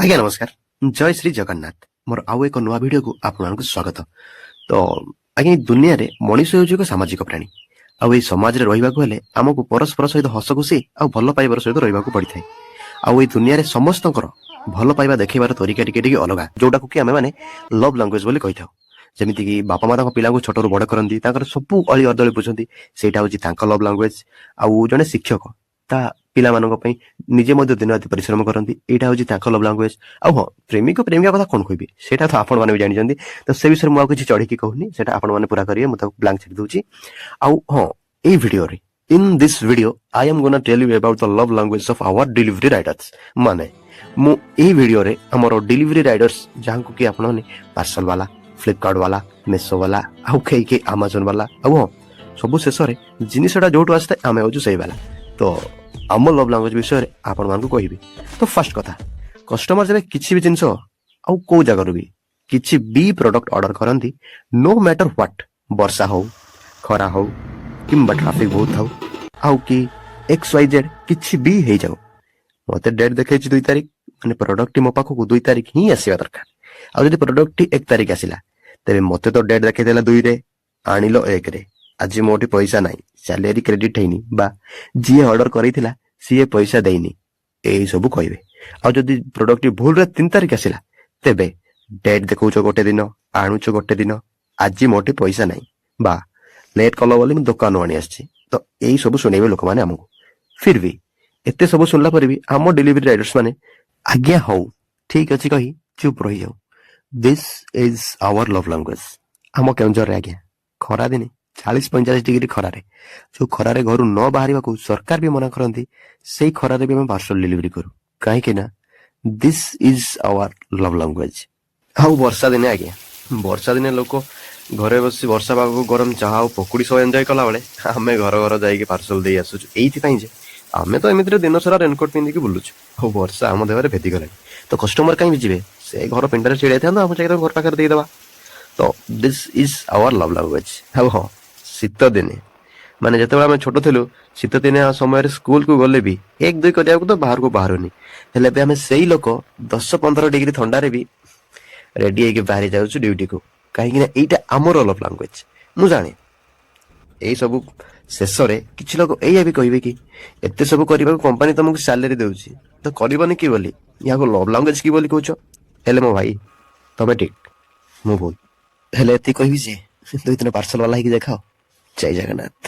ଆଜ୍ଞା ନମସ୍କାର, ଜୟ ଶ୍ରୀ ଜଗନ୍ନାଥ। ମୋର ଆଉ ଏକ ନୂଆ ଭିଡିଓକୁ ଆପଣମାନଙ୍କୁ ସ୍ୱାଗତ। ତ ଆଜ୍ଞା, ଏ ଦୁନିଆରେ ମଣିଷ ହେଉଛି ଏକ ସାମାଜିକ ପ୍ରାଣୀ। ଆଉ ଏଇ ସମାଜରେ ରହିବାକୁ ହେଲେ ଆମକୁ ପରସ୍ପର ସହିତ ହସ ଖୁସି ଆଉ ଭଲ ପାଇବାର ସହିତ ରହିବାକୁ ପଡିଥାଏ। ଆଉ ଏଇ ଦୁନିଆରେ ସମସ୍ତଙ୍କର ଭଲ ପାଇବା ଦେଖେଇବାର ତରିକା ଟିକେ ଟିକେ ଅଲଗା, ଯୋଉଟାକୁ କି ଆମେ ମାନେ ଲଭ୍ ଲାଙ୍ଗୁଏଜ ବୋଲି କହିଥାଉ। ଯେମିତିକି ବାପା ମା ତାଙ୍କ ପିଲାଙ୍କୁ ଛୋଟରୁ ବଡ କରନ୍ତି, ତାଙ୍କର ସବୁ ଅଳି ଅର୍ଦଳି ବୁଝନ୍ତି, ସେଇଟା ହଉଛି ତାଙ୍କ ଲଭ୍ ଲାଙ୍ଗୁଏଜ। ଆଉ ଜଣେ ଶିକ୍ଷକ ତା ପିଲାମାନଙ୍କ ପାଇଁ ନିଜେ ମଧ୍ୟ ଦିନ ରାତି ପରିଶ୍ରମ କରନ୍ତି, ଏଇଟା ହଉଛି ତାଙ୍କ ଲଭ୍ ଲାଙ୍ଗୁଏଜ। ଆଉ ହଁ, ପ୍ରେମିକ ପ୍ରେମିକା କଥା କଣ କହିବି, ସେଇଟା ତ ଆପଣମାନେ ବି ଜାଣିଛନ୍ତି। ତ ସେ ବିଷୟରେ ମୁଁ ଆଉ କିଛି ଚଢିକି କହୁନି, ସେଇଟା ଆପଣମାନେ ପୁରା କରିବେ, ମୁଁ ତାକୁ ବ୍ଲାଙ୍କ ଛାଡି ଦଉଛି। ଆଉ ହଁ, ଏଇ ଭିଡିଓରେ in this video I am gonna tell you about the love language of our delivery riders। ମାନେ ମୁଁ ଏଇ ଭିଡିଓରେ ଆମର ଡେଲିଭରି ରାଇଡର୍ସ, ଯାହାଙ୍କୁ କି ଆପଣମାନେ ପାର୍ସଲ ବାଲା, ଫ୍ଲିପକାର୍ଟ ବାଲା, ମେସୋ ବାଲା, ଆଉ କେହି ଆମାଜନ ବାଲା, ଆଉ ହଁ ସବୁ ଶେଷରେ ଜିନିଷଟା ଯୋଉଠୁ ଆସିଥାଏ ଆମେ ହଉଛୁ ସେଇ ବାଲା। ତ ଆମ ଲଭ୍ ଲାଙ୍ଗୁଏଜ ବିଷୟରେ ଆପଣମାନଙ୍କୁ କହିବି। ତ ଫାର୍ଷ୍ଟ କଥା, କଷ୍ଟମର ଯେବେ କିଛି ବି ଜିନିଷ ଆଉ କୋଉ ଜାଗାରୁ ବି କିଛି ବି ପ୍ରଡକ୍ଟ ଅର୍ଡର କରନ୍ତି, ନୋ ମ୍ୟାଟର ହ୍ୱାଟ, ବର୍ଷା ହଉ, ଖରା ହଉ, କିମ୍ବା ଟ୍ରାଫିକ ବହୁତ ଥାଉ, ଆଉ କି XYZ କିଛି ବି ହେଇଯାଉ, ମତେ ଡେଟ୍ ଦେଖେଇଛି 2 ତାରିଖ, ମାନେ ପ୍ରଡକ୍ଟଟି ମୋ ପାଖକୁ 2 ତାରିଖ ହିଁ ଆସିବା ଦରକାର। ଆଉ ଯଦି ପ୍ରଡକ୍ଟଟି 1 ତାରିଖ ଆସିଲା, ତେବେ ମତେ ତ ଡେଟ୍ ଦେଖେଇଦେଲା 2ରେ, ଆଣିଲ 1ରେ, ଆଜି ମୋଠି ପଇସା ନାହିଁ, ସାଲେରୀ କ୍ରେଡିଟ୍ ହେଇନି, ବା ଯିଏ ଅର୍ଡର କରିଥିଲା ସିଏ ପଇସା ଦେଇନି, ଏଇ ସବୁ କହିବେ। ଆଉ ଯଦି ପ୍ରଡକ୍ଟଟି ଭୁଲରେ 3 ତାରିଖ ଆସିଲା, ତେବେ ଡେଟ୍ ଦେଖଉଛ ଗୋଟେ ଦିନ, ଆଣୁଛ ଗୋଟେ ଦିନ, ଆଜି ମୋଠି ପଇସା ନାହିଁ, ବା ଲେଟ୍ କଲ ବୋଲି ମୁଁ ଦୋକାନରୁ ଆଣି ଆସିଛି। ତ ଏଇ ସବୁ ଶୁଣେଇବେ ଲୋକମାନେ ଆମକୁ। ଫିର ବି ଏତେ ସବୁ ଶୁଣିଲା ପରେ ବି ଆମ ଡେଲିଭରି ରାଇଡର୍ସ ମାନେ ଆଜ୍ଞା ହଉ ଠିକ ଅଛି କହି ଚୁପ୍ ରହିଯାଉ। This is our love language. ଆମ କେଉଁଝରରେ ଆଜ୍ଞା ଖରାଦିନେ 40-45 ଡିଗ୍ରୀ ଖରାରେ, ଯୋଉ ଖରାରେ ଘରୁ ନ ବାହାରିବାକୁ ସରକାର ବି ମନା କରନ୍ତି, ସେଇ ଖରାରେ ବି ଆମେ ପାର୍ସଲ ଡେଲିଭରି କରୁ। କାହିଁକି ନା this is our love language. ଆଉ ବର୍ଷା ଦିନେ ଆଜ୍ଞା, ବର୍ଷା ଦିନେ ଲୋକ ଘରେ ବସି ବର୍ଷା ପାଗକୁ ଗରମ ଚାହା ଆଉ ପକୁଡି ସହ ଏନ୍ଜୟ କଲାବେଳେ ଆମେ ଘର ଘର ଯାଇକି ପାର୍ସଲ ଦେଇ ଆସୁଛୁ, ଏଇଥିପାଇଁ ଯେ ଆମେ ତ ଏମିତିରେ ଦିନ ସାରା ରେନକୋଟ ପିନ୍ଧିକି ବୁଲୁଛୁ, ଆଉ ବର୍ଷା ଆମ ଦେହରେ ଭେଦିଗଲାଣି, ତ କଷ୍ଟମର କାହିଁକି ଯିବେ, ସେ ଘର ପିଣ୍ଡାରେ ଛିଡା ହେଇଥାନ୍ତା, ଆମେ ଯାଇକି ଘର ପାଖରେ ଦେଇଦବା। ତ this is our love language. ଆଉ ହଁ, ଶୀତ ଦିନେ, ମାନେ ଯେତେବେଳେ ଆମେ ଛୋଟ ଥିଲୁ, ଶୀତ ଦିନିଆ ସମୟରେ ସ୍କୁଲକୁ ଗଲେ ବି 1-2 କରିବାକୁ ତ ବାହାରକୁ ବାହାରୁନି, ହେଲେ ଏବେ ଆମେ ସେଇ ଲୋକ 10-15 ଡିଗ୍ରୀ ଥଣ୍ଡାରେ ବି ରେଡି ହେଇକି ବାହାରି ଯାଉଛୁ ଡ୍ୟୁଟିକୁ, କାହିଁକି ନା ଏଇଟା ଆମର ଲଭ୍ ଲାଙ୍ଗୁଏଜ। ମୁଁ ଜାଣେ ଏଇ ସବୁ ଶେଷରେ କିଛି ଲୋକ ଏଇଆ ବି କହିବେ କି ଏତେ ସବୁ କରିବାକୁ କମ୍ପାନୀ ତମକୁ ସାଲେରୀ ଦଉଛି, ତ କରିବନି କି ବୋଲି, ୟାକୁ ଲଭ୍ ଲାଙ୍ଗୁଏଜ କି ବୋଲି କହୁଛ। ହେଲେ ମୋ ଭାଇ, ତମେ ଠିକ, ମୁଁ ଭୁଲ। ହେଲେ ଏତିକି କହିବି ଯେ 2 ଦିନ ପାର୍ସଲ ବାଲା ହେଇକି ଦେଖାଅ। ଜୟ ଜଗନ୍ନାଥ।